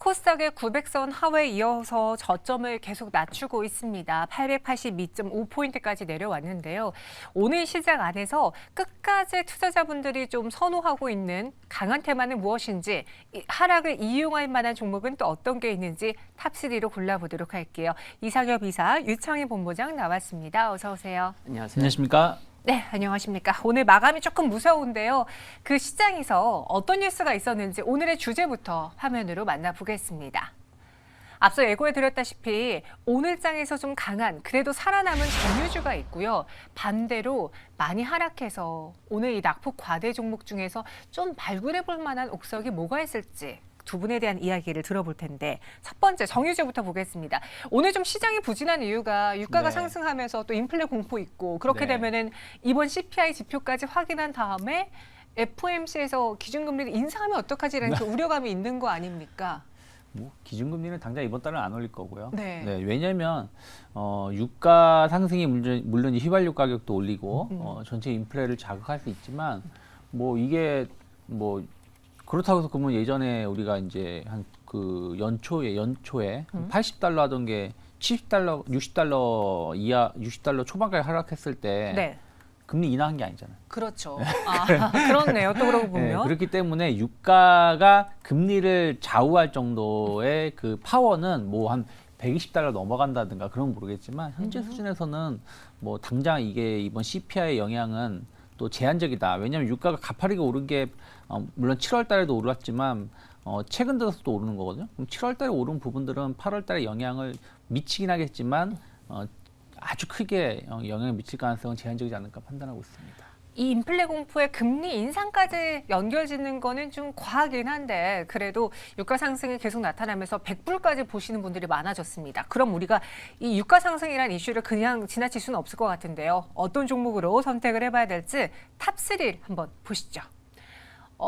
코스닥의 900선 하회에 이어서 저점을 계속 낮추고 있습니다. 882.5포인트까지 내려왔는데요. 오늘 시장 안에서 끝까지 투자자분들이 좀 선호하고 있는 강한 테마는 무엇인지, 하락을 이용할 만한 종목은 또 어떤 게 있는지 탑3로 골라보도록 할게요. 이상엽 이사, 유창희 본부장 나왔습니다. 어서 오세요. 안녕하세요. 안녕하십니까? 네, 안녕하십니까. 오늘 마감이 조금 무서운데요. 그 시장에서 어떤 뉴스가 있었는지 오늘의 주제부터 화면으로 만나보겠습니다. 앞서 예고해 드렸다시피 오늘 장에서 좀 강한, 그래도 살아남은 정유주가 있고요. 반대로 많이 하락해서 오늘 이 낙폭 과대 종목 중에서 좀 발굴해 볼 만한 옥석이 뭐가 있을지 두 분에 대한 이야기를 들어볼 텐데, 첫 번째 정유주부터 보겠습니다. 오늘 좀 시장이 부진한 이유가 유가가 네. 상승하면서 또 인플레 공포 있고, 그렇게 네. 되면은 이번 CPI 지표까지 확인한 다음에 FOMC에서 기준금리를 인상하면 어떡하지라는 그 우려감이 있는 거 아닙니까? 뭐 기준금리는 당장 이번 달은 안 올릴 거고요. 네. 왜냐하면 유가 상승이 물론 휘발유 가격도 올리고 전체 인플레를 자극할 수 있지만, 뭐 이게 뭐 그렇다고 해서 그러면 예전에 우리가 이제 한 그 연초에 80달러 하던 게 70달러, 60달러 이하, 60달러 초반까지 하락했을 때 네. 금리 인하한 게 아니잖아요. 그렇죠. 아, 그렇네요. 또 그러고 네, 보면. 그렇기 때문에 유가가 금리를 좌우할 정도의 그 파워는 뭐 한 120달러 넘어간다든가 그런 모르겠지만, 현재 수준에서는 뭐 당장 이게 이번 CPI의 영향은 또 제한적이다. 왜냐하면 유가가 가파르게 오른 게 물론 7월 달에도 오랐지만 최근 들어서도 오르는 거거든요. 그럼 7월 달에 오른 부분들은 8월 달에 영향을 미치긴 하겠지만 아주 크게 영향을 미칠 가능성은 제한적이지 않을까 판단하고 있습니다. 이 인플레 공포에 금리 인상까지 연결짓는 거는 좀 과하긴 한데, 그래도 유가 상승이 계속 나타나면서 100불까지 보시는 분들이 많아졌습니다. 그럼 우리가 이 유가 상승이라는 이슈를 그냥 지나칠 수는 없을 것 같은데요. 어떤 종목으로 선택을 해봐야 될지 탑3 한번 보시죠.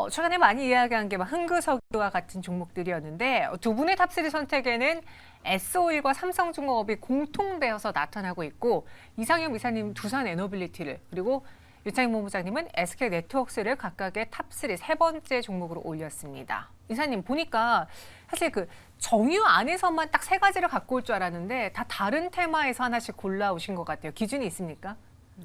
최근에 많이 이야기한 게 막 흥그석유와 같은 종목들이었는데, 두 분의 탑3 선택에는 S오일과 삼성중공업이 공통되어서 나타나고 있고, 이상엽 이사님 두산 에너빌리티를, 그리고 유창희 본부장님은 SK네트워크스를 각각의 탑3 세 번째 종목으로 올렸습니다. 이사님 보니까 사실 그 정유 안에서만 딱 세 가지를 갖고 올 줄 알았는데 다 다른 테마에서 하나씩 골라오신 것 같아요. 기준이 있습니까?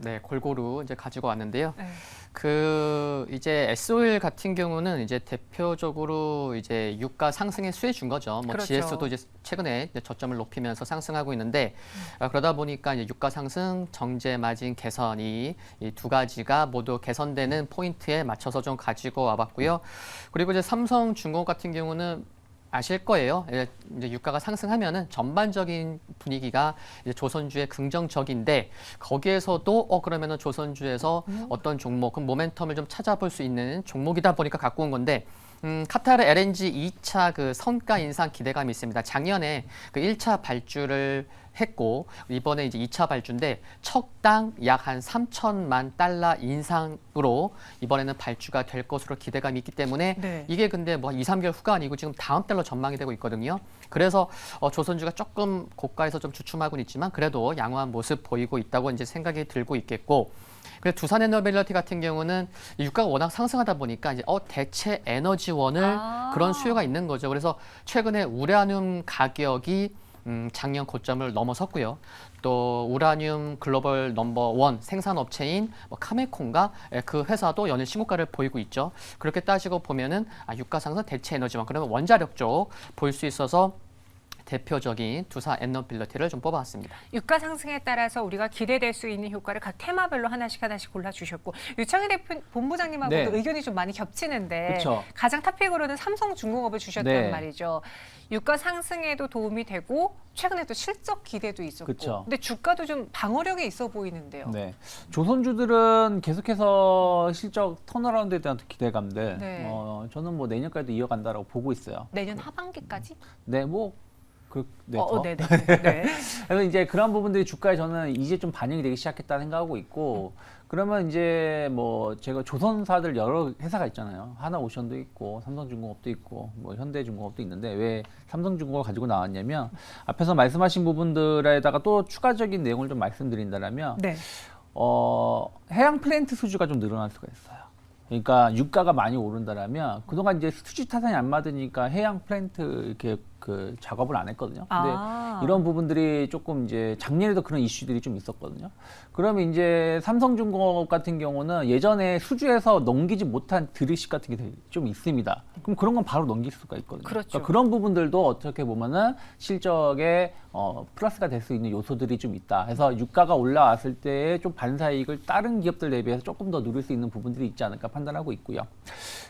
네, 골고루 이제 가지고 왔는데요. 네. 그 이제 S오일 같은 경우는 이제 대표적으로 이제 유가 상승에 수혜 준 거죠. 뭐 그렇죠. GS도 이제 최근에 이제 저점을 높이면서 상승하고 있는데, 그러다 보니까 이제 유가 상승, 정제 마진 개선이 이 두 가지가 모두 개선되는 포인트에 맞춰서 좀 가지고 와봤고요. 그리고 이제 삼성중공업 같은 경우는 아실 거예요. 이제 유가가 상승하면은 전반적인 분위기가 이제 조선주의 긍정적인데, 거기에서도 그러면은 조선주에서 어떤 종목, 그 모멘텀을 좀 찾아볼 수 있는 종목이다 보니까 갖고 온 건데, 카타르 LNG 2차 그 성과 인상 기대감이 있습니다. 작년에 그 1차 발주를 했고, 이번에 이제 2차 발주인데 척당 약 한 3천만 달러 인상으로 이번에는 발주가 될 것으로 기대감이 있기 때문에, 네. 이게 근데 뭐 2, 3개월 후가 아니고 지금 다음 달로 전망이 되고 있거든요. 그래서 조선주가 조금 고가에서 좀 주춤하고는 있지만 그래도 양호한 모습 보이고 있다고 이제 생각이 들고 있겠고, 그래서 두산에너빌리티 같은 경우는 유가가 워낙 상승하다 보니까 이제 대체 에너지원을 그런 수요가 있는 거죠. 그래서 최근에 우라늄 가격이 작년 고점을 넘어섰고요. 또 우라늄 글로벌 넘버 1 생산업체인 카메콘가 그 회사도 연일 신고가를 보이고 있죠. 그렇게 따지고 보면은 유가 상승 대체 에너지원, 그러면 원자력 쪽 볼 수 있어서 대표적인 두산 에너빌리티를 좀 뽑아왔습니다. 유가 상승에 따라서 우리가 기대될 수 있는 효과를 각 테마별로 하나씩 골라주셨고, 유창희 대표 본부장님하고도 네. 의견이 좀 많이 겹치는데, 그쵸. 가장 탑픽으로는 삼성중공업을 주셨단 네. 말이죠. 유가 상승에도 도움이 되고 최근에 또 실적 기대도 있었고, 그쵸. 근데 주가도 좀 방어력이 있어 보이는데요. 네, 조선주들은 계속해서 실적 턴어라운드에 대한 기대감들, 네. 저는 뭐 내년까지도 이어간다라고 보고 있어요. 내년 하반기까지? 네, 뭐 네, 네네. 네. 그래서 이제 그런 부분들이 주가에 저는 이제 좀 반영이 되기 시작했다 생각하고 있고, 그러면 이제 뭐 제가 조선사들 여러 회사가 있잖아요. 하나오션도 있고 삼성중공업도 있고 뭐 현대중공업도 있는데, 왜 삼성중공업을 가지고 나왔냐면, 앞에서 말씀하신 부분들에다가 또 추가적인 내용을 좀 말씀드린다면, 네. 해양 플랜트 수주가 좀 늘어날 수가 있어요. 그러니까 유가가 많이 오른다라면 그동안 이제 수지 타산이 안 맞으니까 해양 플랜트 이렇게 그 작업을 안 했거든요. 근데 이런 부분들이 조금 이제 작년에도 그런 이슈들이 좀 있었거든요. 그러면 이제 삼성중공업 같은 경우는 예전에 수주에서 넘기지 못한 드립식 같은 게 좀 있습니다. 그럼 그런 건 바로 넘길 수가 있거든요. 그렇죠. 그러니까 그런 부분들도 어떻게 보면은 실적에 플러스가 될 수 있는 요소들이 좀 있다. 그래서 유가가 올라왔을 때 좀 반사이익을 다른 기업들 대비해서 조금 더 누릴 수 있는 부분들이 있지 않을까 판단하고 있고요.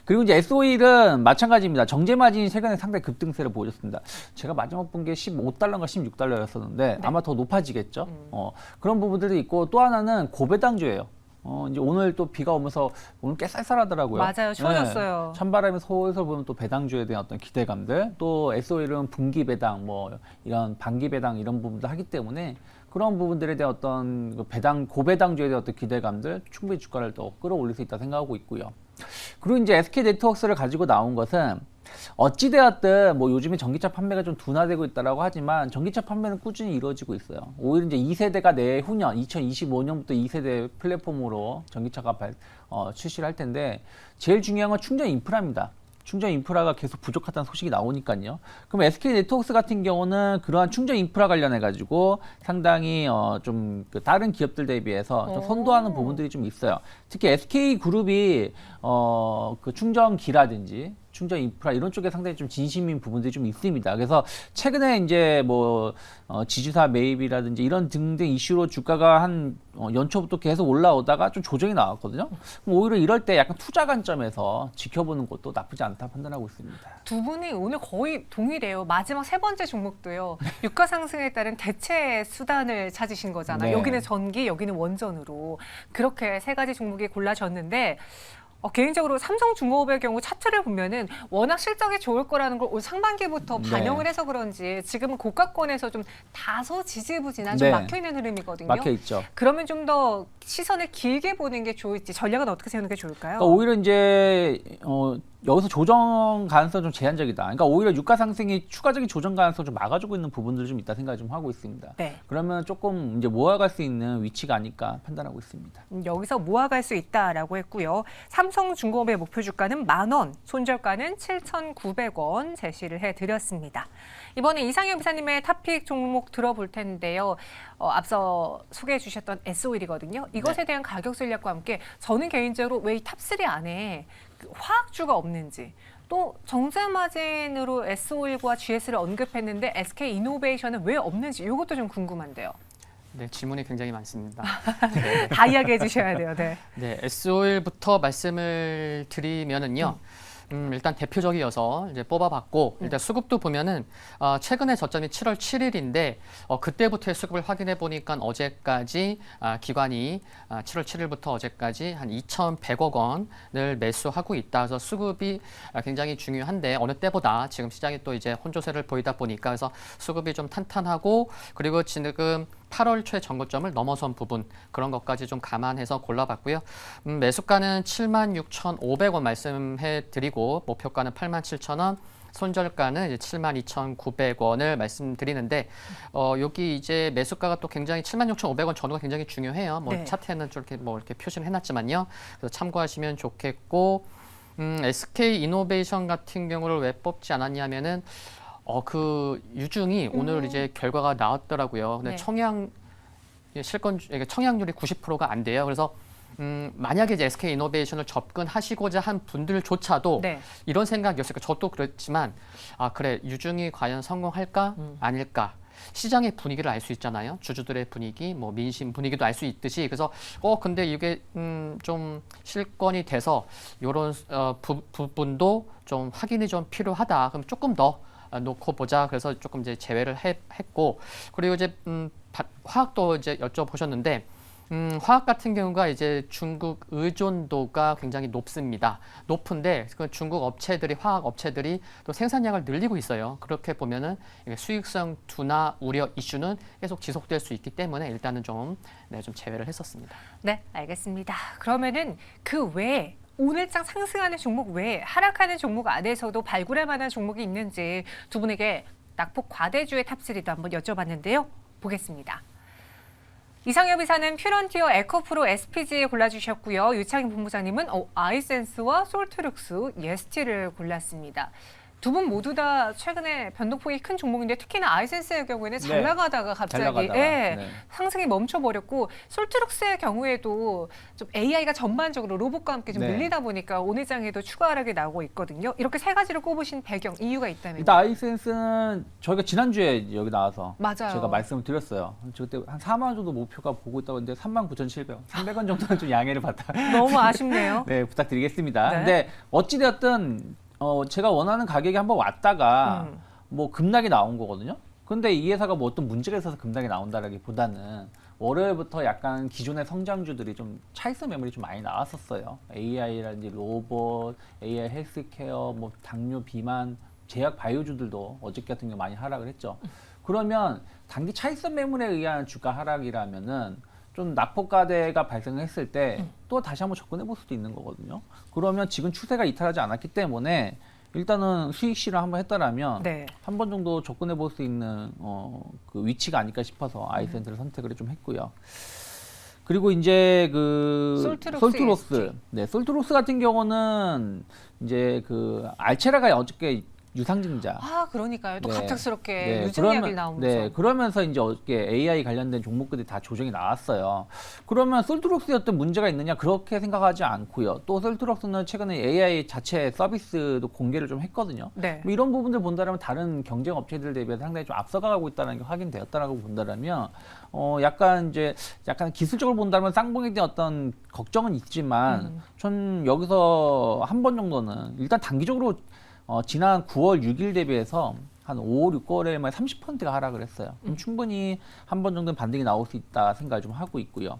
그리고 이제 S-오일은 마찬가지입니다. 정제 마진이 최근에 상당히 급등세를 보여줬습니다. 제가 마지막 본 게 15달러인가 16달러였었는데 아마 더 높아지겠죠. 그런 부분들도 있고 또 하나는 고배당주예요. 이제 오늘 또 비가 오면서 오늘 꽤 쌀쌀하더라고요. 맞아요. 추워졌어요. 찬바람이 솔솔 보면 또 배당주에 대한 어떤 기대감들, 또 S-오일은 분기 배당, 뭐 이런 반기 배당 이런 부분도 하기 때문에 그런 부분들에 대한 어떤 그 배당, 고배당주에 대한 어떤 기대감들 충분히 주가를 더 끌어올릴 수 있다 생각하고 있고요. 그리고 이제 SK네트워크스를 가지고 나온 것은 어찌되었든 뭐 요즘에 전기차 판매가 좀 둔화되고 있다라고 하지만 전기차 판매는 꾸준히 이루어지고 있어요. 오히려 이제 2세대가 내후년 2025년부터 2세대 플랫폼으로 전기차가 출시를 할 텐데 제일 중요한 건 충전 인프라입니다. 충전 인프라가 계속 부족하다는 소식이 나오니까요. 그럼 SK네트워크스 같은 경우는 그러한 충전 인프라 관련해 가지고 상당히 좀 그 다른 기업들 대비해서 좀 선도하는 부분들이 좀 있어요. 특히 SK그룹이 그 충전기라든지 충전 인프라 이런 쪽에 상당히 좀 진심인 부분들이 좀 있습니다. 그래서 최근에 이제 뭐 지주사 매입이라든지 이런 등등 이슈로 주가가 한 연초부터 계속 올라오다가 좀 조정이 나왔거든요. 그럼 오히려 이럴 때 약간 투자 관점에서 지켜보는 것도 나쁘지 않다 판단하고 있습니다. 두 분이 오늘 거의 동일해요. 마지막 세 번째 종목도요. 유가 상승에 따른 대체 수단을 찾으신 거잖아요. 네. 여기는 전기, 여기는 원전으로. 그렇게 세 가지 종목이 골라졌는데 개인적으로 삼성중공업의 경우 차트를 보면은 워낙 실적이 좋을 거라는 걸 올 상반기부터 네. 반영을 해서 그런지 지금은 고가권에서 좀 다소 지지부진한 좀 네. 막혀있는 흐름이거든요. 막혀 있죠. 그러면 좀 더 시선을 길게 보는 게 좋을지 전략은 어떻게 세우는 게 좋을까요? 그러니까 오히려 이제 여기서 조정 가능성이 좀 제한적이다. 그러니까 오히려 유가 상승이 추가적인 조정 가능성을 좀 막아주고 있는 부분들이 좀 있다 생각을 좀 하고 있습니다. 네. 그러면 조금 이제 모아갈 수 있는 위치가 아닐까 판단하고 있습니다. 여기서 모아갈 수 있다라고 했고요. 삼성중공업의 목표 주가는 10,000원, 손절가는 7,900원 제시를 해드렸습니다. 이번에 이상현 비사님의 탑픽 종목 들어볼 텐데요. 앞서 소개해 주셨던 S-오일이거든요. 이것에 대한 가격 전략과 함께 저는 개인적으로 왜 이 탑3 안에 화학주가 없는지 또 정제 마진으로 S-오일과 GS를 언급했는데 SK이노베이션은 왜 없는지 이것도 좀 궁금한데요. 네, 질문이 굉장히 많습니다. 다 이야기해 주셔야 돼요. 네. 네, S-오일부터 말씀을 드리면은요. 일단 대표적이어서 이제 뽑아봤고 일단 수급도 보면은 최근에 저점이 7월 7일인데 그때부터의 수급을 확인해 보니까 어제까지 기관이 7월 7일부터 어제까지 한 2,100억 원을 매수하고 있다. 그래서 수급이 굉장히 중요한데 어느 때보다 지금 시장이 또 이제 혼조세를 보이다 보니까 그래서 수급이 좀 탄탄하고 그리고 지금 8월 초 정고점을 넘어선 부분 그런 것까지 좀 감안해서 골라봤고요. 매수가는 76,500원 말씀해드리고 목표가는 87,000원, 손절가는 이제 72,900원을 말씀드리는데 여기 이제 매수가가 또 굉장히 76,500원 전후가 굉장히 중요해요. 뭐 네. 차트에는 이렇게 뭐 이렇게 표시를 해놨지만요. 그래서 참고하시면 좋겠고 SK이노베이션 같은 경우를 왜 뽑지 않았냐면은. 그 유중이 오늘 이제 결과가 나왔더라고요. 근데 네. 청약률이 90%가 안 돼요. 그래서 만약에 이제 SK이노베이션을 접근하시고자 한 분들조차도 네. 이런 생각이었을 거예요. 저도 그렇지만 그래 유중이 과연 성공할까 아닐까. 시장의 분위기를 알 수 있잖아요. 주주들의 분위기, 뭐 민심 분위기도 알 수 있듯이 그래서 근데 이게 좀 실권이 돼서 이런 부분도 좀 확인이 좀 필요하다. 그럼 조금 더 놓고 보자. 그래서 조금 이제 제외를 했고 그리고 이제 화학도 이제 여쭤보셨는데 화학 같은 경우가 이제 중국 의존도가 굉장히 높습니다. 높은데 그 중국 업체들이 화학 업체들이 또 생산량을 늘리고 있어요. 그렇게 보면은 수익성 둔화 우려 이슈는 계속 지속될 수 있기 때문에 일단은 좀 제외를 했었습니다. 네, 알겠습니다. 그러면은 그 외에 오늘장 상승하는 종목 외에 하락하는 종목 안에서도 발굴할 만한 종목이 있는지 두 분에게 낙폭 과대주의 탑3도 한번 여쭤봤는데요. 보겠습니다. 이상엽 이사는 퓨런티어 에코프로 SPG 골라주셨고요. 유창희 본부장님은 아이센스와 솔트룩스, 예스티를 골랐습니다. 두 분 모두 다 최근에 변동폭이 큰 종목인데 특히나 아이센스의 경우에는 잘 네. 나가다가 갑자기 잘 나가다가, 예, 네. 상승이 멈춰버렸고 솔트룩스의 경우에도 좀 AI가 전반적으로 로봇과 함께 좀 네. 밀리다 보니까 오늘 장에도 추가 하락이 나오고 있거든요. 이렇게 세 가지를 꼽으신 배경, 이유가 있다면요? 일단 아이센스는 저희가 지난주에 여기 나와서 맞아요. 제가 말씀을 드렸어요. 저 그때 한 4만 원 정도 목표가 보고 있다고 했는데 39,700원, 300원 정도는 좀 양해를 받다. 너무 아쉽네요. 네, 부탁드리겠습니다. 네. 근데 어찌되었든 제가 원하는 가격이 한번 왔다가 뭐 급락이 나온 거거든요. 근데 이 회사가 뭐 어떤 문제가 있어서 급락이 나온다라기보다는 월요일부터 약간 기존의 성장주들이 좀 차익선 매물이 좀 많이 나왔었어요. AI라든지 로봇, AI 헬스케어, 뭐 당뇨, 비만, 제약 바이오주들도 어저께 같은 경우 많이 하락을 했죠. 그러면 단기 차익선 매물에 의한 주가 하락이라면은 좀 낙폭과대가 발생했을 때 또 다시 한번 접근해 볼 수도 있는 거거든요. 그러면 지금 추세가 이탈하지 않았기 때문에 일단은 수익 실을 한번 했다라면 네. 한 번 정도 접근해 볼 수 있는 그 위치가 아닐까 싶어서 아이센트를 선택을 좀 했고요. 그리고 이제 그 솔트룩스 ESG. 네, 솔트룩스 같은 경우는 이제 그 알체라가 어저께 유상증자. 아, 그러니까요. 또 네. 갑작스럽게 누적 이야기를 나오면서. 네, 그러면서 이제 어저께 AI 관련된 종목들이 다 조정이 나왔어요. 그러면 솔트룩스에 어떤 문제가 있느냐 그렇게 생각하지 않고요. 또 솔트룩스는 최근에 AI 자체 서비스도 공개를 좀 했거든요. 네. 뭐 이런 부분들 본다면 다른 경쟁 업체들 대비해서 상당히 좀 앞서가고 있다는 게 확인되었다라고 본다면 약간 기술적으로 본다면 쌍봉에 대한 어떤 걱정은 있지만 전 여기서 한 번 정도는 일단 단기적으로 지난 9월 6일 대비해서 한 5, 6월에 30%가 하락을 했어요. 그럼 충분히 한 번 정도는 반등이 나올 수 있다 생각을 좀 하고 있고요.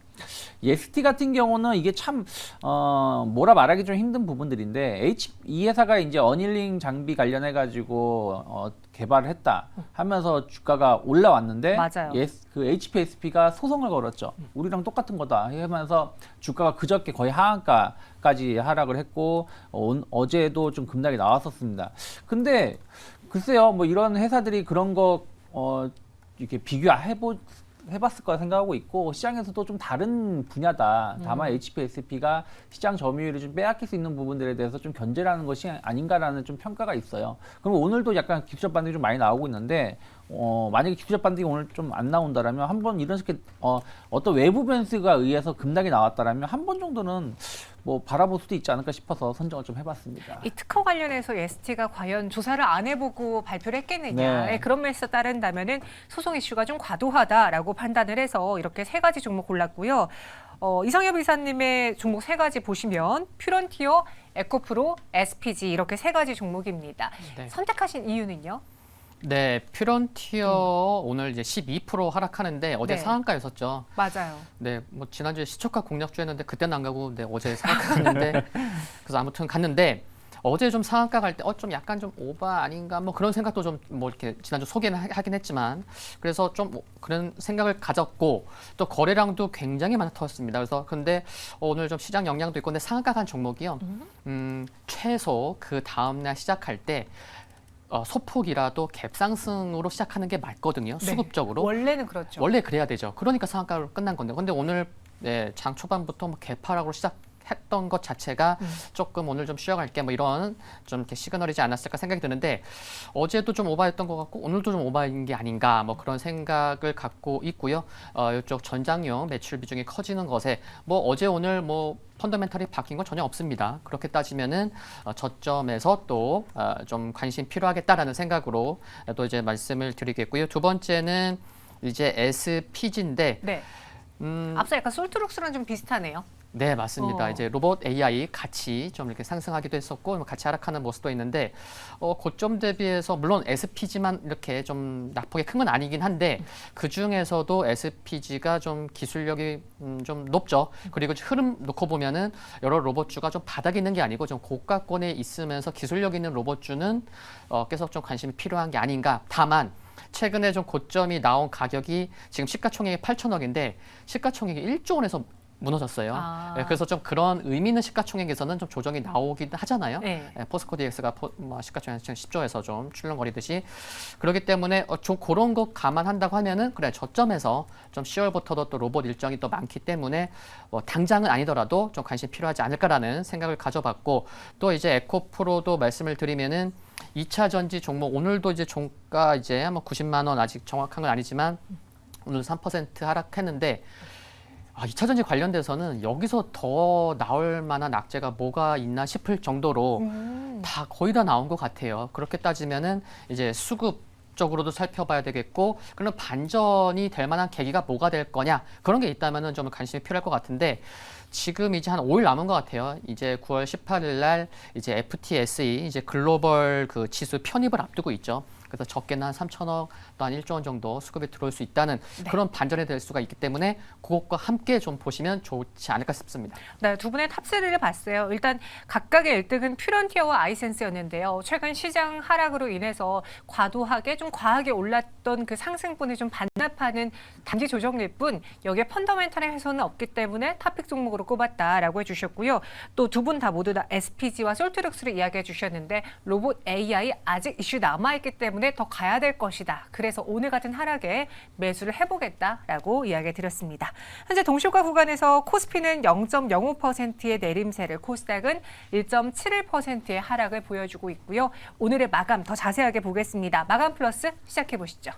예스티 같은 경우는 이게 참 뭐라 말하기 좀 힘든 부분들인데 이 회사가 이제 어닐링 장비 관련해 가지고 개발을 했다 하면서 주가가 올라왔는데 맞아요. 그 HPSP가 소송을 걸었죠. 우리랑 똑같은 거다 하면서 주가가 그저께 거의 하한가까지 하락을 했고 어제도 좀 급락이 나왔었습니다. 근데 글쎄요, 뭐 이런 회사들이 그런 거 이렇게 해봤을 거라 생각하고 있고 시장에서도 좀 다른 분야다. 다만 HPSP가 시장 점유율을 좀 빼앗길 수 있는 부분들에 대해서 좀 견제라는 것이 아닌가라는 좀 평가가 있어요. 그럼 오늘도 약간 기술적 반등이 좀 많이 나오고 있는데 만약에 기술적 반등이 오늘 좀 안 나온다라면 한번 이런 식의 어떤 외부 변수가 의해서 급락이 나왔다라면 한 번 정도는 뭐 바라볼 수도 있지 않을까 싶어서 선정을 좀 해봤습니다. 이 특허 관련해서 ST가 과연 조사를 안 해보고 발표를 했겠느냐. 네. 그런 면에서 따른다면은 소송 이슈가 좀 과도하다라고 판단을 해서 이렇게 세 가지 종목 골랐고요. 이상엽 이사님의 종목 세 가지 보시면 퓨런티어, 에코프로, SPG 이렇게 세 가지 종목입니다. 네. 선택하신 이유는요? 네, 퓨런티어 오늘 이제 12% 하락하는데 어제 네. 상한가였었죠. 맞아요. 네, 뭐 지난주에 시초가 공략주 했는데 그때는 안 가고 네, 어제 상한가 갔는데 그래서 아무튼 갔는데 어제 좀 상한가 갈 때 좀 약간 좀 오바 아닌가 뭐 그런 생각도 좀 뭐 이렇게 지난주 소개는 하긴 했지만 그래서 좀 그런 생각을 가졌고 또 거래량도 굉장히 많았습니다. 그래서 근데 오늘 좀 시장 영향도 있고 근데 상한가 간 종목이요. 최소 그 다음 날 시작할 때 소폭이라도 갭 상승으로 시작하는 게 맞거든요. 네. 수급적으로. 원래는 그렇죠. 원래 그래야 되죠. 그러니까 상한가로 끝난 건데. 근데 오늘 네, 장 초반부터 뭐 갭하락으로 시작했던 것 자체가 조금 오늘 좀 쉬어갈게 뭐 이런 좀 이렇게 시그널이지 않았을까 생각이 드는데 어제도 좀 오버했던 것 같고 오늘도 좀 오버인 게 아닌가 뭐 그런 생각을 갖고 있고요. 이쪽 전장용 매출 비중이 커지는 것에 뭐 어제 오늘 뭐 펀더멘털이 바뀐 건 전혀 없습니다. 그렇게 따지면은 저점에서 또 좀 관심 필요하겠다라는 생각으로 또 이제 말씀을 드리겠고요. 두 번째는 이제 SPG인데 네. 앞서 약간 솔트룩스랑 좀 비슷하네요. 네, 맞습니다. 이제 로봇 AI 같이 좀 이렇게 상승하기도 했었고 같이 하락하는 모습도 있는데 고점 대비해서 물론 SPG만 이렇게 좀 낙폭이 큰 건 아니긴 한데 그 중에서도 SPG가 좀 기술력이 좀 높죠. 그리고 흐름 놓고 보면은 여러 로봇주가 좀 바닥에 있는 게 아니고 좀 고가권에 있으면서 기술력 있는 로봇주는 계속 좀 관심이 필요한 게 아닌가. 다만 최근에 좀 고점이 나온 가격이 지금 시가총액이 8천억인데 시가총액이 1조 원에서 무너졌어요. 아. 예, 그래서 좀 그런 의미 있는 시가총액에서는 좀 조정이 나오긴 하잖아요. 네. 예, 포스코 DX가 시가총액 10조에서 좀 출렁거리듯이 그렇기 때문에 좀 그런 거 감안한다고 하면은 그래 저점에서 좀 10월부터도 또 로봇 일정이 또 많기 때문에 당장은 아니더라도 좀 관심이 필요하지 않을까라는 생각을 가져봤고 또 이제 에코프로도 말씀을 드리면은 2차 전지 종목 오늘도 이제 종가 이제 뭐 90만 원 아직 정확한 건 아니지만 오늘 3% 하락했는데 2차 전지 관련돼서는 여기서 더 나올 만한 악재가 뭐가 있나 싶을 정도로 다 거의 다 나온 것 같아요. 그렇게 따지면은 이제 수급 적으로도 살펴봐야 되겠고 그럼 반전이 될 만한 계기가 뭐가 될 거냐 그런 게 있다면은 좀 관심이 필요할 것 같은데 지금 이제 한 5일 남은 것 같아요. 이제 9월 18일 날 이제 FTSE 이제 글로벌 그 지수 편입을 앞두고 있죠. 그래서 적게는 한 3천억 또 한 1조 원 정도 수급이 들어올 수 있다는 그런 반전이 될 수가 있기 때문에 그것과 함께 좀 보시면 좋지 않을까 싶습니다. 네, 두 분의 탑3를 봤어요. 일단 각각의 1등은 퓨런티어와 아이센스였는데요. 최근 시장 하락으로 인해서 과도하게 좀 과하게 올랐던 그 상승분을 좀 반납하는 단기 조정일 뿐 여기에 펀더멘탈의 훼손은 없기 때문에 탑픽 종목으로 꼽았다라고 해주셨고요. 또 두 분 다 모두 다 SPG와 솔트룩스를 이야기해 주셨는데 로봇 AI 아직 이슈 남아있기 때문에 더 가야 될 것이다. 그래서 오늘 같은 하락에 매수를 해보겠다라고 이야기 드렸습니다. 현재 동시효과 구간에서 코스피는 0.05%의 내림세를 코스닥은 1.71%의 하락을 보여주고 있고요. 오늘의 마감 더 자세하게 보겠습니다. 마감 플러스 시작해 보시죠.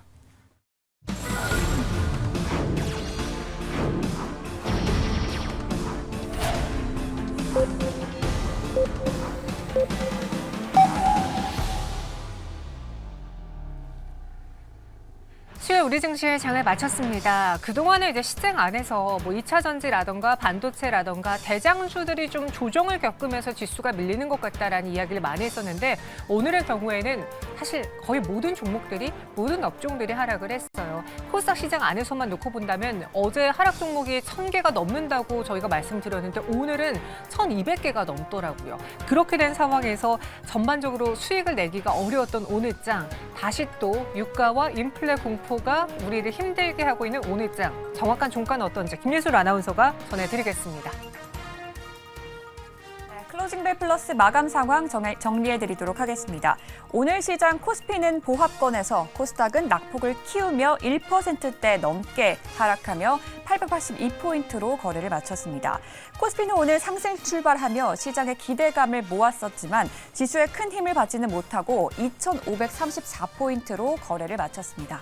수요일 우리 증시의 장을 마쳤습니다. 그동안은 이제 시장 안에서 뭐 2차 전지라던가 반도체라던가 대장주들이 좀 조정을 겪으면서 지수가 밀리는 것 같다라는 이야기를 많이 했었는데 오늘의 경우에는 사실 거의 모든 종목들이 모든 업종들이 하락을 했어요. 코스닥 시장 안에서만 놓고 본다면 어제 하락 종목이 1000개가 넘는다고 저희가 말씀드렸는데 오늘은 1200개가 넘더라고요. 그렇게 된 상황에서 전반적으로 수익을 내기가 어려웠던 오늘 장 다시 또 유가와 인플레 공포가 우리를 힘들게 하고 있는 오늘 장 정확한 종가는 어떤지 김예술 아나운서가 전해드리겠습니다. 클로징벨 플러스 마감 상황 정리해드리도록 하겠습니다. 오늘 시장 코스피는 보합권에서 코스닥은 낙폭을 키우며 1%대 넘게 하락하며 882포인트로 거래를 마쳤습니다. 코스피는 오늘 상승 출발하며 시장의 기대감을 모았었지만 지수에 큰 힘을 받지는 못하고 2,534포인트로 거래를 마쳤습니다.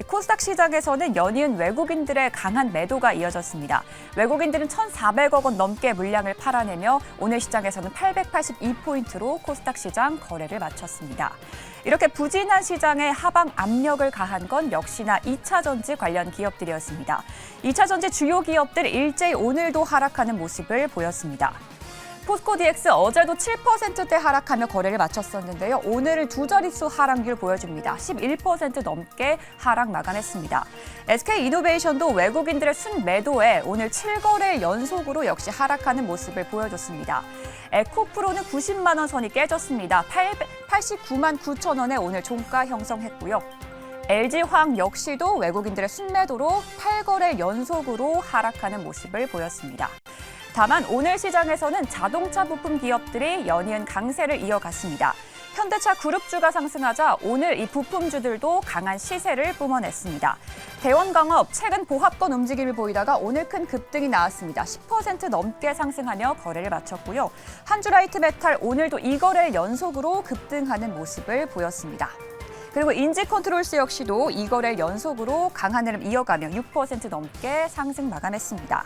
코스닥 시장에서는 연이은 외국인들의 강한 매도가 이어졌습니다. 외국인들은 1,400억 원 넘게 물량을 팔아내며 오늘 시장에서는 882포인트로 코스닥 시장 거래를 마쳤습니다. 이렇게 부진한 시장에 하방 압력을 가한 건 역시나 2차 전지 관련 기업들이었습니다. 2차 전지 주요 기업들 일제히 오늘도 하락하는 모습을 보였습니다. 포스코 DX 어제도 7%대 하락하며 거래를 마쳤었는데요. 오늘은 두 자릿수 하락률 보여줍니다. 11% 넘게 하락 마감했습니다. SK이노베이션도 외국인들의 순매도에 오늘 7거래 연속으로 역시 하락하는 모습을 보여줬습니다. 에코프로는 90만 원 선이 깨졌습니다. 89만 9천 원에 오늘 종가 형성했고요. LG화학 역시도 외국인들의 순매도로 8거래 연속으로 하락하는 모습을 보였습니다. 다만 오늘 시장에서는 자동차 부품 기업들이 연이은 강세를 이어갔습니다. 현대차 그룹주가 상승하자 오늘 이 부품주들도 강한 시세를 뿜어냈습니다. 대원광업 최근 보합권 움직임을 보이다가 오늘 큰 급등이 나왔습니다. 10% 넘게 상승하며 거래를 마쳤고요. 한주라이트메탈 오늘도 2거래 연속으로 급등하는 모습을 보였습니다. 그리고 인지컨트롤스 역시도 2거래 연속으로 강한 흐름 이어가며 6% 넘게 상승 마감했습니다.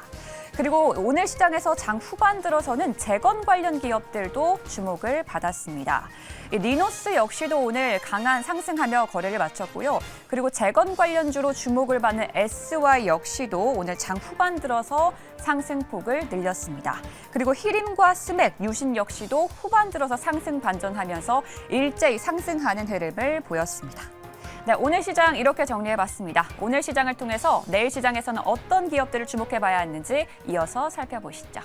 그리고 오늘 시장에서 장 후반 들어서는 재건 관련 기업들도 주목을 받았습니다. 리노스 역시도 오늘 강한 상승하며 거래를 마쳤고요. 그리고 재건 관련주로 주목을 받는 SY 역시도 오늘 장 후반 들어서 상승폭을 늘렸습니다. 그리고 히림과 스맥, 유신 역시도 후반 들어서 상승 반전하면서 일제히 상승하는 흐름을 보였습니다. 네, 오늘 시장 이렇게 정리해봤습니다. 오늘 시장을 통해서 내일 시장에서는 어떤 기업들을 주목해봐야 하는지 이어서 살펴보시죠.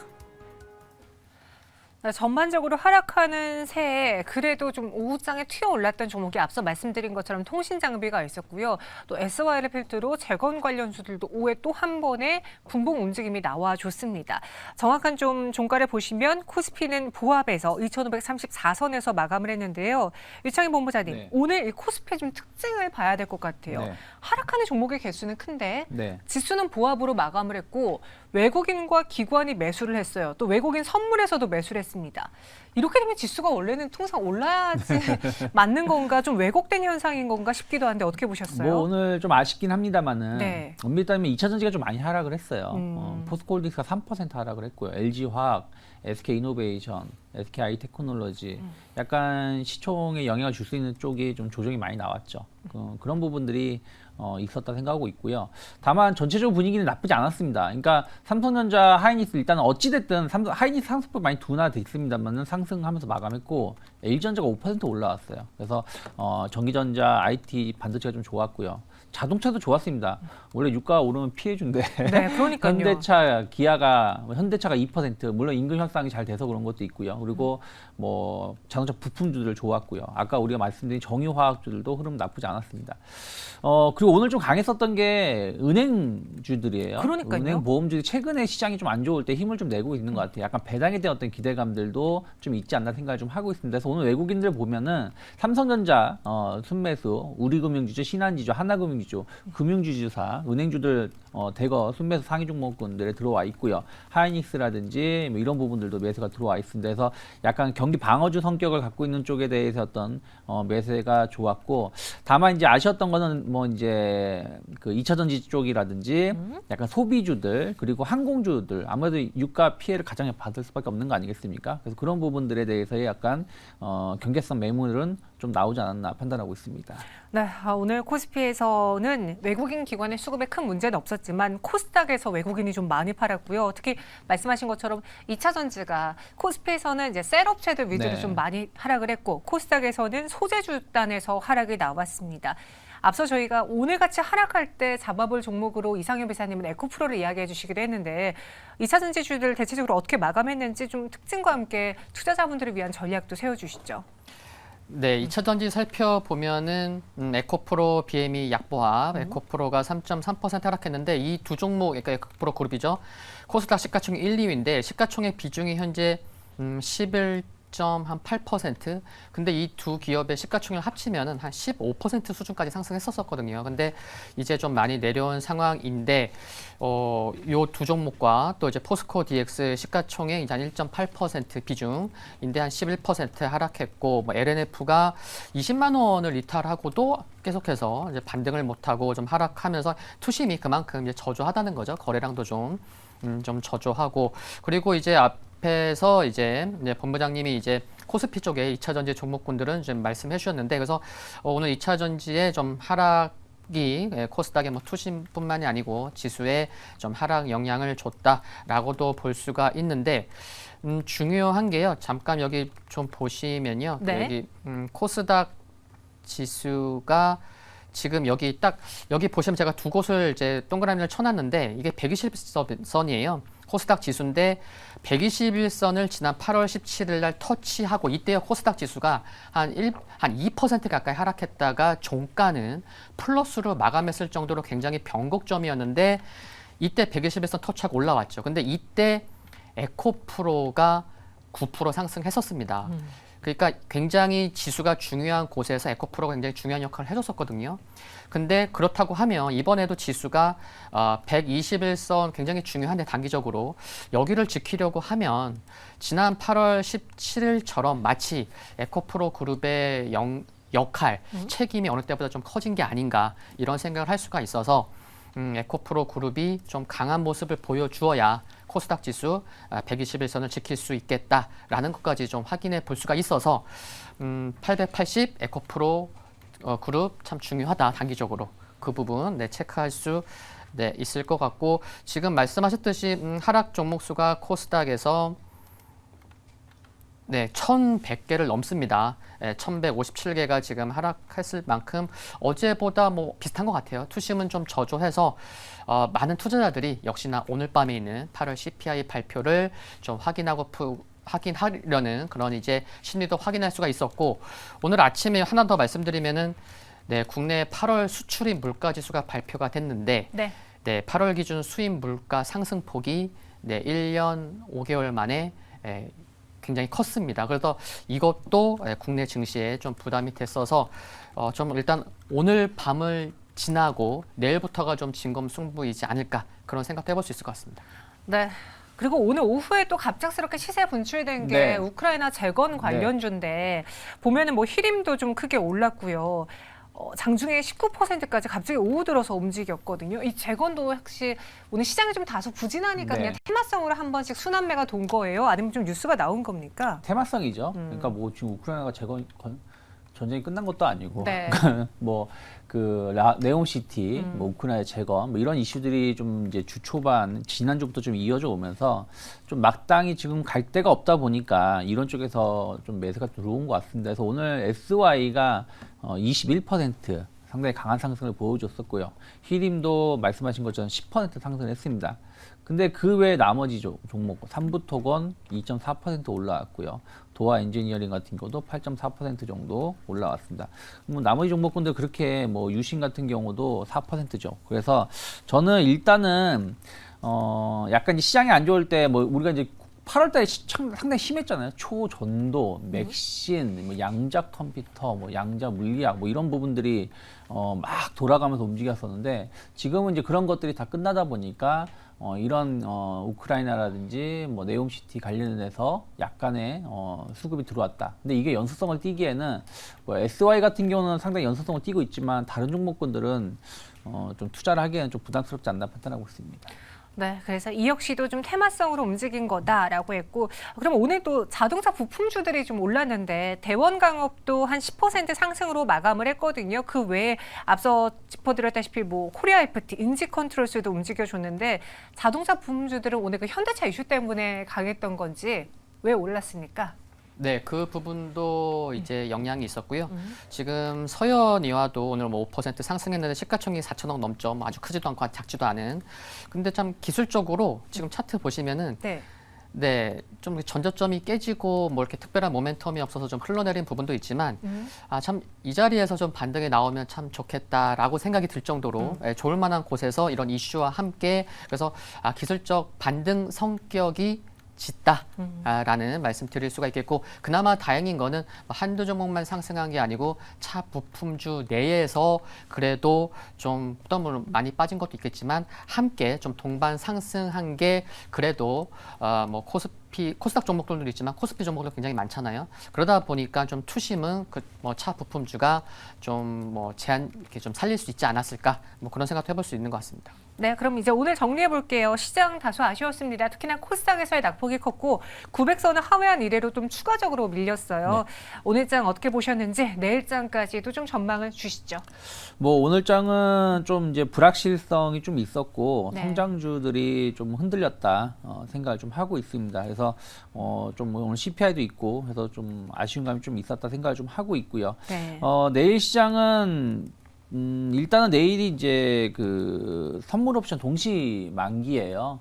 전반적으로 하락하는 새해 그래도 좀 오후장에 튀어 올랐던 종목이 앞서 말씀드린 것처럼 통신장비가 있었고요. 또 SY를 필두로 재건 관련주들도 오후에 또 한 번의 분봉 움직임이 나와줬습니다. 정확한 좀 종가를 보시면 코스피는 보합에서 2,534선에서 마감을 했는데요. 유창희 본부장님, 네. 오늘 이 코스피의 좀 특징을 봐야 될 것 같아요. 네. 하락하는 종목의 개수는 큰데 네. 지수는 보합으로 마감을 했고 외국인과 기관이 매수를 했어요. 또 외국인 선물에서도 매수를 했습니다. 이렇게 되면 지수가 원래는 통상 올라야지 맞는 건가 좀 왜곡된 현상인 건가 싶기도 한데 어떻게 보셨어요? 뭐 오늘 좀 아쉽긴 합니다만은 네. 엄밀히 따지면 2차전지가 좀 많이 하락을 했어요. 음. 포스코홀딩스가 3% 하락을 했고요. LG화학, SK이노베이션, SK하이테크놀로지 약간 시총에 영향을 줄 수 있는 쪽이 좀 조정이 많이 나왔죠. 그런 부분들이 있었다 생각하고 있고요. 다만 전체적으로 분위기는 나쁘지 않았습니다. 그러니까 삼성전자, 하이닉스 일단 어찌됐든 하이닉스 상승폭 많이 둔화돼 있습니다만은 상승하면서 마감했고 LG전자가 5% 올라왔어요. 그래서 전기전자, IT, 반도체가 좀 좋았고요. 자동차도 좋았습니다. 원래 유가가 오르면 피해준대. 네, 그러니까요. 현대차, 기아가 현대차가 2% 물론 임금 협상이 잘 돼서 그런 것도 있고요. 그리고 뭐 자동차 부품주들 좋았고요. 아까 우리가 말씀드린 정유화학주들도 흐름 나쁘지 않았습니다. 그리고 오늘 좀 강했었던 게 은행주들이에요. 그러니까요. 은행 보험주들이 최근에 시장이 좀 안 좋을 때 힘을 좀 내고 있는 것 같아요. 약간 배당에 대한 어떤 기대감들도 좀 있지 않나 생각을 좀 하고 있습니다. 그래서 오늘 외국인들 보면은 삼성전자 순매수, 우리금융지주, 신한지주, 하나금융지주, 금융주주사, 은행주들 대거 순매수 상위 종목군들에 들어와 있고요. 하이닉스라든지 뭐 이런 부분들도 매수가 들어와 있습니다. 그래서 약간 경기 방어주 성격을 갖고 있는 쪽에 대해서 어떤 매수가 좋았고, 다만 이제 아쉬웠던 거는 뭐 이제 그 2차전지 쪽이라든지 약간 소비주들 그리고 항공주들 아무래도 유가 피해를 가장 받을 수밖에 없는 거 아니겠습니까? 그래서 그런 부분들에 대해서의 약간 경계성 매물은 좀 나오지 않았나 판단하고 있습니다. 네, 오늘 코스피에서는 외국인 기관의 수급에 큰 문제는 없었지만 코스닥에서 외국인이 좀 많이 팔았고요. 특히 말씀하신 것처럼 2차 전지가 코스피에서는 이제 셀업체들 위주로 네. 좀 많이 하락을 했고 코스닥에서는 소재주단에서 하락이 나왔습니다. 앞서 저희가 오늘같이 하락할 때 잡아볼 종목으로 이상현 비사님은 에코프로를 이야기해 주시기도 했는데 2차 전지주들 대체적으로 어떻게 마감했는지 좀 특징과 함께 투자자분들을 위한 전략도 세워주시죠. 네, 2차 전지 살펴보면은 에코프로, BME 약보합, 에코프로가 3.3% 하락했는데 이 두 종목, 그러니까 에코프로 그룹이죠. 코스닥 시가총 1, 2위인데 시가총의 비중이 현재 11.8%. 근데 이 두 기업의 시가총액을 합치면은 한 15% 수준까지 상승했었거든요. 근데 이제 좀 많이 내려온 상황인데 요 두 종목과 또 이제 포스코 DX 시가총액 이제 한 1.8% 비중인데 한 11% 하락했고, 뭐 LNF가 20만 원을 이탈하고도 계속해서 이제 반등을 못하고 좀 하락하면서 투심이 그만큼 이제 저조하다는 거죠. 거래량도 좀 저조하고, 그리고 이제 앞에서 이제 본부장님이 이제 코스피 쪽에 2차 전지 종목군들은 좀 말씀해 주셨는데, 그래서 오늘 2차 전지에 좀 하락이 코스닥의 뭐 투심뿐만이 아니고 지수에 좀 하락 영향을 줬다라고도 볼 수가 있는데, 중요한 게요. 잠깐 여기 좀 보시면요. 네. 여기 코스닥 지수가 지금 여기 보시면 제가 두 곳을 이제 동그라미를 쳐놨는데 이게 121선이에요. 코스닥 지수인데 121선을 지난 8월 17일 날 터치하고 이때 코스닥 지수가 한 2% 가까이 하락했다가 종가는 플러스로 마감했을 정도로 굉장히 변곡점이었는데 이때 121선 터치하고 올라왔죠. 근데 이때 에코프로가 9% 상승했었습니다. 그러니까 굉장히 지수가 중요한 곳에서 에코프로가 굉장히 중요한 역할을 해줬었거든요. 근데 그렇다고 하면 이번에도 지수가 121선 굉장히 중요한데 단기적으로 여기를 지키려고 하면 지난 8월 17일처럼 마치 에코프로 그룹의 역할, 책임이 어느 때보다 좀 커진 게 아닌가 이런 생각을 할 수가 있어서 에코프로 그룹이 좀 강한 모습을 보여주어야 코스닥 지수 121선을 지킬 수 있겠다라는 것까지 좀 확인해 볼 수가 있어서 880 에코프로 그룹 참 중요하다 단기적으로 그 부분 체크할 수 있을 것 같고, 지금 말씀하셨듯이 하락 종목 수가 코스닥에서 1,100개를 넘습니다. 1,157개가 지금 하락했을 만큼 어제보다 뭐 비슷한 것 같아요. 투심은 좀 저조해서 많은 투자자들이 역시나 오늘 밤에 있는 8월 CPI 발표를 좀 확인하고 확인하려는 그런 이제 심리도 확인할 수가 있었고, 오늘 아침에 하나 더 말씀드리면은 네, 국내 8월 수출입 물가 지수가 발표가 됐는데 네. 네, 8월 기준 수입 물가 상승폭이 네, 1년 5개월 만에 굉장히 컸습니다. 그래서 이것도 국내 증시에 좀 부담이 됐어서 좀 일단 오늘 밤을 지나고 내일부터가 좀 진검승부이지 않을까 그런 생각도 해볼 수 있을 것 같습니다. 네. 그리고 오늘 오후에 또 갑작스럽게 시세 분출된 게 네. 우크라이나 재건 관련주인데 보면은 뭐 히림도 좀 크게 올랐고요. 장중에 19%까지 갑자기 오후 들어서 움직였거든요. 이 재건도 혹시 오늘 시장이 좀 다소 부진하니까 네. 그냥 테마성으로 한 번씩 순환매가 돈 거예요? 아니면 좀 뉴스가 나온 겁니까? 테마성이죠. 그러니까 뭐 지금 우크라이나가 전쟁이 끝난 것도 아니고 네. 뭐 그 네옴시티, 뭐 우크라이나 재건 뭐 이런 이슈들이 좀 이제 주 초반 지난주부터 좀 이어져 오면서 좀 마땅히 지금 갈 데가 없다 보니까 이런 쪽에서 좀 매수가 들어온 것 같습니다. 그래서 오늘 SY가 21% 상당히 강한 상승을 보여줬었고요. 히림도 말씀하신 것처럼 10% 상승했습니다. 근데 그 외 나머지 종목 삼부토건 2.4% 올라왔고요. 도화 엔지니어링 같은 경우도 8.4% 정도 올라왔습니다. 뭐 나머지 종목군들 그렇게 뭐 유신 같은 경우도 4%죠. 그래서 저는 일단은 약간 이제 시장이 안 좋을 때 뭐 우리가 이제 8월달에 상당히 심했잖아요. 초전도, 맥신, 뭐 양자 컴퓨터, 뭐 양자 물리학, 뭐 이런 부분들이 막 돌아가면서 움직였었는데 지금은 이제 그런 것들이 다 끝나다 보니까 이런 우크라이나라든지 뭐 네옴시티 관련해서 약간의 수급이 들어왔다. 근데 이게 연속성을 띠기에는 뭐 SY 같은 경우는 상당히 연속성을 띠고 있지만 다른 종목군들은 좀 투자를 하기에는 좀 부담스럽지 않나 판단하고 있습니다. 네, 그래서 이 역시도 좀 테마성으로 움직인 거다라고 했고, 그럼 오늘 또 자동차 부품주들이 좀 올랐는데 대원강업도 한 10% 상승으로 마감을 했거든요. 그 외에 앞서 짚어드렸다시피 뭐 코리아 FT, 인지컨트롤스도 움직여줬는데 자동차 부품주들은 오늘 그 현대차 이슈 때문에 강했던 건지 왜 올랐습니까? 네, 그 부분도 이제 영향이 있었고요. 지금 서현이와도 오늘 뭐 5% 상승했는데 시가총액이 4천억 넘죠. 뭐 아주 크지도 않고 작지도 않은. 근데 참 기술적으로 지금 차트 보시면은 네. 네, 좀 전저점이 깨지고 뭐 이렇게 특별한 모멘텀이 없어서 좀 흘러내린 부분도 있지만 참 이 자리에서 좀 반등이 나오면 참 좋겠다라고 생각이 들 정도로 좋을 만한 곳에서 이런 이슈와 함께 그래서 기술적 반등 성격이 짙다라는 말씀 드릴 수가 있겠고 그나마 다행인 거는 한두 종목만 상승한 게 아니고 차 부품주 내에서 그래도 좀 물론 많이 빠진 것도 있겠지만 함께 좀 동반 상승한 게 그래도 뭐 코스닥 종목들도 있지만 코스피 종목도 굉장히 많잖아요. 그러다 보니까 좀 투심은 그 뭐 차 부품주가 좀 뭐 이렇게 좀 살릴 수 있지 않았을까 뭐 그런 생각도 해볼 수 있는 것 같습니다. 네, 그럼 이제 오늘 정리해 볼게요. 시장 다소 아쉬웠습니다. 특히나 코스닥에서의 낙폭이 컸고 900선을 하회한 이래로 좀 추가적으로 밀렸어요. 오늘 장 어떻게 보셨는지 내일 장까지도 좀 전망을 주시죠. 뭐 오늘 장은 좀 이제 불확실성이 좀 있었고 네. 성장주들이 좀 흔들렸다 생각을 좀 하고 있습니다. 그래서 좀 오늘 CPI도 있고 해서 좀 아쉬운 감이 좀 있었다 생각을 좀 하고 있고요. 네. 내일 시장은 일단은 내일이 이제 그 선물 옵션 동시 만기예요.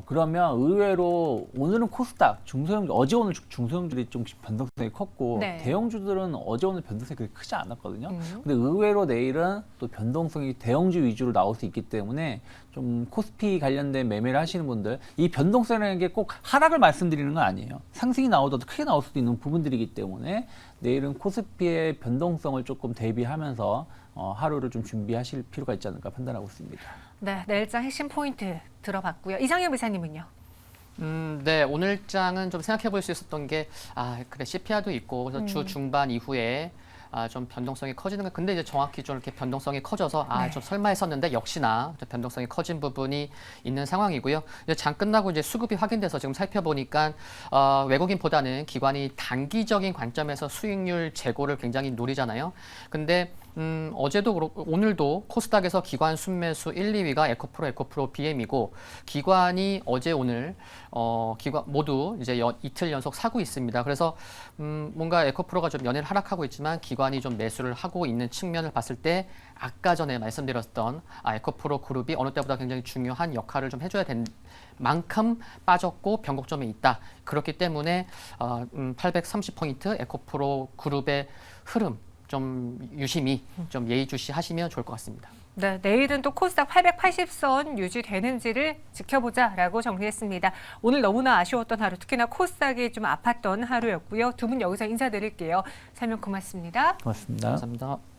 그러면 의외로 오늘은 코스닥, 중소형 어제 오늘 중소형들이 좀 변동성이 컸고 네. 대형주들은 어제 오늘 변동성이 그렇게 크지 않았거든요. 근데 의외로 내일은 또 변동성이 대형주 위주로 나올 수 있기 때문에 좀 코스피 관련된 매매를 하시는 분들 이 변동성이라는 게 꼭 하락을 말씀드리는 건 아니에요. 상승이 나오더라도 크게 나올 수도 있는 부분들이기 때문에 내일은 코스피의 변동성을 조금 대비하면서 하루를 좀 준비하실 필요가 있지 않을까 판단하고 있습니다. 네, 내일장 핵심 포인트 들어봤고요. 이상현 비사님은요? 네, 오늘 장은 좀 생각해 볼 수 있었던 게, 그래, CPI도 있고, 그래서 주 중반 이후에 좀 변동성이 커지는 거. 근데 이제 정확히 좀 이렇게 변동성이 커져서, 네. 좀 설마 했었는데, 역시나 좀 변동성이 커진 부분이 있는 상황이고요. 이제 장 끝나고 이제 수급이 확인돼서 지금 살펴보니까, 외국인보다는 기관이 단기적인 관점에서 수익률 재고를 굉장히 노리잖아요. 근데 어제도 그렇고 오늘도 코스닥에서 기관 순매수 1, 2위가 에코프로 BM이고 기관이 어제 오늘 기관 모두 이제 이틀 연속 사고 있습니다. 그래서 뭔가 에코프로가 좀 연일 하락하고 있지만 기관이 좀 매수를 하고 있는 측면을 봤을 때 아까 전에 말씀드렸던 에코프로 그룹이 어느 때보다 굉장히 중요한 역할을 좀 해줘야 된 만큼 빠졌고 변곡점에 있다. 그렇기 때문에 830포인트 에코프로 그룹의 흐름 좀 유심히 좀 예의주시하시면 좋을 것 같습니다. 네, 내일은 또 코스닥 880선 유지되는지를 지켜보자라고 정리했습니다. 오늘 너무나 아쉬웠던 하루, 특히나 코스닥이 좀 아팠던 하루였고요. 두 분 여기서 인사드릴게요. 설명 고맙습니다. 고맙습니다. 감사합니다.